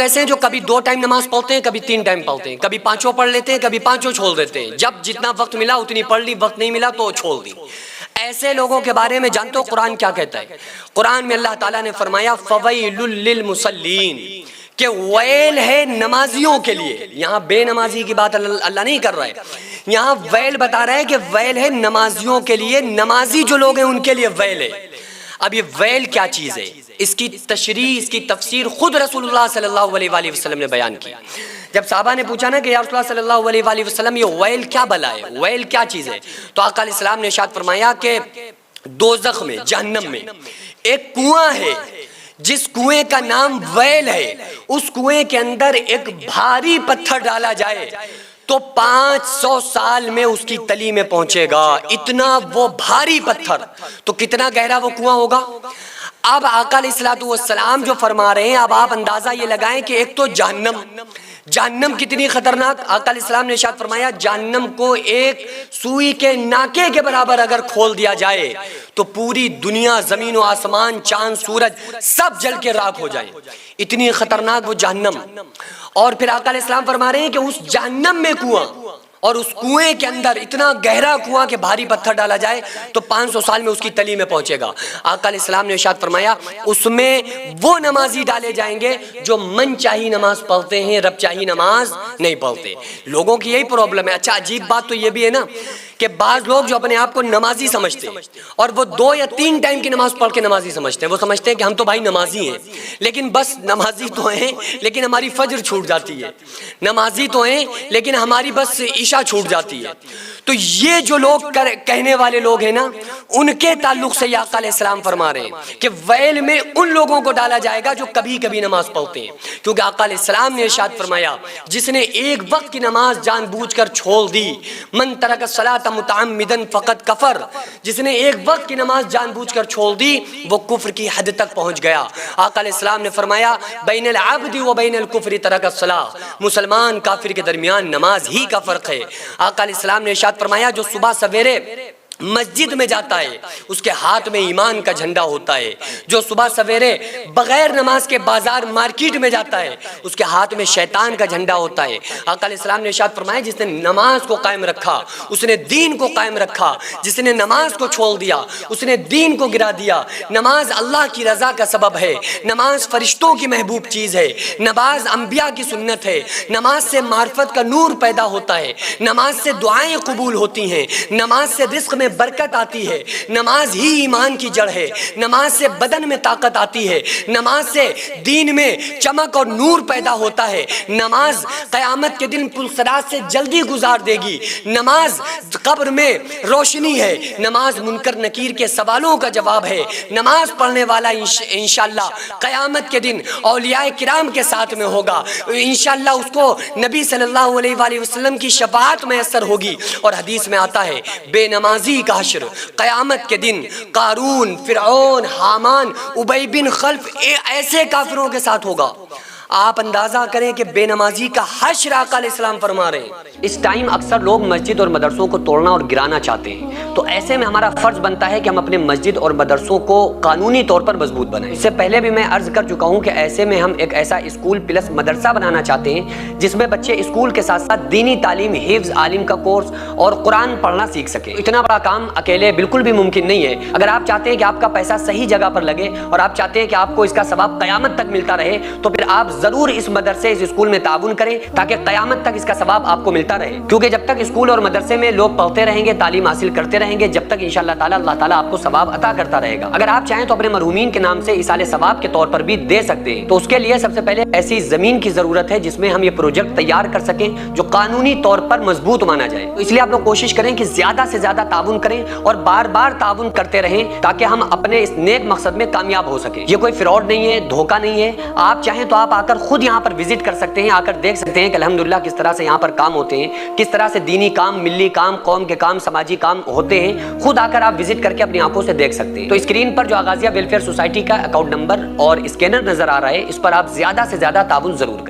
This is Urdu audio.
لوگ ایسے ہیں جو کبھی 2 ٹائم نماز پڑھتے ہیں، کبھی 3 ٹائم پڑھتے ہیں، کبھی 5 پڑھ لیتے ہیں، کبھی 5 چھوڑ دیتے ہیں، جب جتنا وقت ملا اتنی پڑھ لی، وقت نہیں ملا تو چھوڑ دی۔ ایسے لوگوں کے بارے میں جانتے ہو قرآن کیا کہتا ہے؟ قرآن میں اللہ تعالیٰ نے فرمایا فویل للمصلین، کہ ویل ہے نمازیوں کے لیے۔ یہاں بے نمازی کی بات اللہ نہیں کر رہا ہے، یہاں ویل بتا رہا ہے کہ ویل ہے نمازیوں کے لیے، نمازی جو لوگ ہیں ان کے لیے ویل ہے۔ اب یہ ویل کیا چیز ہے، اس کی تشریح، اس کی تفسیر خود رسول اللہ صلی اللہ علیہ وآلہ وسلم نے بیان کی۔ جب صحابہ نے پوچھا نا کہ یا رسول اللہ صلی اللہ علیہ وآلہ وسلم یہ ویل کیا بلا ہے، ویل کیا چیز ہے، تو آقا علیہ السلام نے ارشاد فرمایا کہ دوزخ میں، جہنم میں ایک کنواں ہے جس کنویں کا نام ویل ہے، اس کنویں کے اندر ایک بھاری پتھر ڈالا جائے تو 500 سال میں اس کی تلی میں پہنچے گا، اتنا وہ بھاری پتھر، تو کتنا گہرا وہ کنواں ہوگا۔ اب آقا علیہ السلام جو فرما رہے ہیں، اب آپ اندازہ یہ لگائیں کہ ایک تو جہنم کتنی خطرناک۔ آقا علیہ السلام نے ارشاد فرمایا جہنم کو ایک سوئی کے ناکے کے برابر اگر کھول دیا جائے تو پوری دنیا، زمین و آسمان، چاند سورج سب جل کے راکھ ہو جائیں، اتنی خطرناک وہ جہنم۔ اور پھر آقا علیہ السلام فرما رہے ہیں کہ اس جہنم میں کنواں، اور اس کنویں کے اندر اتنا گہرا کنواں کہ بھاری پتھر ڈالا جائے تو 500 سال میں اس کی تلی میں پہنچے گا۔ آقا علیہ السلام نے ارشاد فرمایا اس میں وہ نمازی ڈالے جائیں گے جو من چاہی نماز پڑھتے ہیں، رب چاہی نماز نہیں پڑھتے۔ لوگوں کی یہی پرابلم ہے۔ اچھا عجیب بات تو یہ بھی ہے نا کہ بعض لوگ جو اپنے آپ کو نمازی سمجھتے ہیں اور وہ 2 یا 3 ٹائم کی نماز پڑھ کے نمازی سمجھتے ہیں، وہ سمجھتے ہیں کہ ہم تو بھائی نمازی ہیں، لیکن بس نمازی تو ہیں لیکن ہماری فجر چھوٹ جاتی ہے، نمازی تو ہیں لیکن ہماری بس عشاء چھوٹ جاتی ہے۔ تو یہ جو لوگ کہنے والے لوگ ہیں نا، ان کے تعلق سے آقا علیہ السلام فرما رہے ہیں کہ ویل میں ان لوگوں کو ڈالا جائے گا جو کبھی کبھی نماز پڑھتے ہیں، کیونکہ آقا علیہ السلام نے ارشاد فرمایا جس نے ایک وقت کی نماز جان بوجھ کر چھوڑ دی، من ترک الصلاۃ متعمدا فقد کفر، جس نے ایک وقت کی نماز جان بوجھ کر چھوڑ دی وہ کفر کی حد تک پہنچ گیا۔ آقا علیہ السلام نے فرمایا بین العبد و بین الکفر ترک الصلاۃ، مسلمان کافر کے درمیان نماز ہی کا فرق ہے۔ آقا علیہ السلام نے ارشاد فرمایا جو صبح سویرے مسجد میں جاتا ہے اس کے ہاتھ میں ایمان کا جھنڈا ہوتا ہے، جو صبح سویرے بغیر نماز کے بازار مارکیٹ میں جاتا ہے اس کے ہاتھ میں شیطان کا جھنڈا ہوتا ہے۔ آقا علیہ السلام نے ارشاد فرمایا جس نے نماز کو قائم رکھا اس نے دین کو قائم رکھا، جس نے نماز کو چھوڑ دیا اس نے دین کو گرا دیا۔ نماز اللہ کی رضا کا سبب ہے، نماز فرشتوں کی محبوب چیز ہے، نماز انبیاء کی سنت ہے، نماز سے معرفت کا نور پیدا ہوتا ہے، نماز سے دعائیں قبول ہوتی ہیں، نماز سے رزق میں برکت آتی ہے، نماز ہی ایمان کی جڑ ہے، نماز سے بدن میں طاقت آتی ہے، نماز سے دین میں چمک اور نور پیدا ہوتا ہے، نماز قیامت کے دن پلسرات سے جلدی گزار دے گی، نماز قبر میں روشنی ہے، نماز منکر نکیر کے سوالوں کا جواب ہے، نماز پڑھنے والا انشاءاللہ قیامت کے دن اولیاء کرام کے ساتھ میں ہوگا، انشاءاللہ اس کو نبی صلی اللہ علیہ وآلہ وسلم کی شفاعت میسر ہوگی۔ اور حدیث میں آتا ہے بے نمازی کا حشر قیامت کے دن قارون، فرعون، حامان، ابی بن خلف ایسے کافروں کے ساتھ ہوگا۔ آپ اندازہ کریں کہ بے نمازی کا حشر آقا علیہ السلام فرما رہے ہیں۔ اس ٹائم اکثر لوگ مسجد اور مدرسوں کو توڑنا اور گرانا چاہتے ہیں، تو ایسے میں ہمارا فرض بنتا ہے کہ ہم اپنے مسجد اور مدرسوں کو قانونی طور پر مضبوط بنائیں۔ اس سے پہلے بھی میں عرض کر چکا ہوں کہ ایسے میں ہم ایک ایسا اسکول پلس مدرسہ بنانا چاہتے ہیں جس میں بچے اسکول کے ساتھ ساتھ دینی تعلیم، حفظ، عالم کا کورس اور قرآن پڑھنا سیکھ سکیں۔ اتنا بڑا کام اکیلے بالکل بھی ممکن نہیں ہے۔ اگر آپ چاہتے ہیں کہ آپ کا پیسہ صحیح جگہ پر لگے اور آپ چاہتے ہیں کہ آپ کو اس کا ثواب قیامت تک ملتا رہے تو پھر آپ ضرور اس مدرسے، اس اسکول میں تعاون کریں تاکہ قیامت تک اس کا ثواب آپ کو ملتا رہے، کیونکہ جب تک اسکول اور مدرسے میں لوگ پڑھتے رہیں گے، تعلیم حاصل کرتے رہیں گے، جب تک انشاءاللہ تعالی اللہ تعالیٰ آپ کو ثواب عطا کرتا رہے گا۔ اگر آپ چاہیں تو اپنے مرحومین کے نام سے ایصال ثواب کے طور پر بھی دے سکتے ہیں، تو اس کے لیے سب سے پہلے ایسی زمین کی ضرورت ہے جس میں ہم یہ پروجیکٹ تیار کر سکیں جو قانونی طور پر مضبوط مانا جائے۔ تو اس لیے آپ لوگ کوشش کریں کہ زیادہ سے زیادہ تعاون کریں اور بار بار تعاون کرتے رہیں تاکہ ہم اپنے اس نیک مقصد میں کامیاب ہو سکیں۔ یہ کوئی فراڈ نہیں ہے، دھوکہ نہیں ہے۔ آپ چاہیں تو آپ آ کر خود یہاں پر وزٹ کر سکتے ہیں، آ کر دیکھ سکتے ہیں کہ الحمدللہ کس طرح سے یہاں پر کام ہوتے ہیں، کس طرح سے دینی کام، ملی کام، قوم کے کام، سماجی کام ہوتے ہیں۔ خود آ کر آپ وزٹ کر کے اپنی آنکھوں سے دیکھ سکتے ہیں۔ تو اسکرین پر جو آغازیہ ویلفیئر سوسائٹی کا اکاؤنٹ نمبر اور اسکینر نظر آ رہا ہے، اس پر آپ زیادہ سے زیادہ تعاون ضرور کریں۔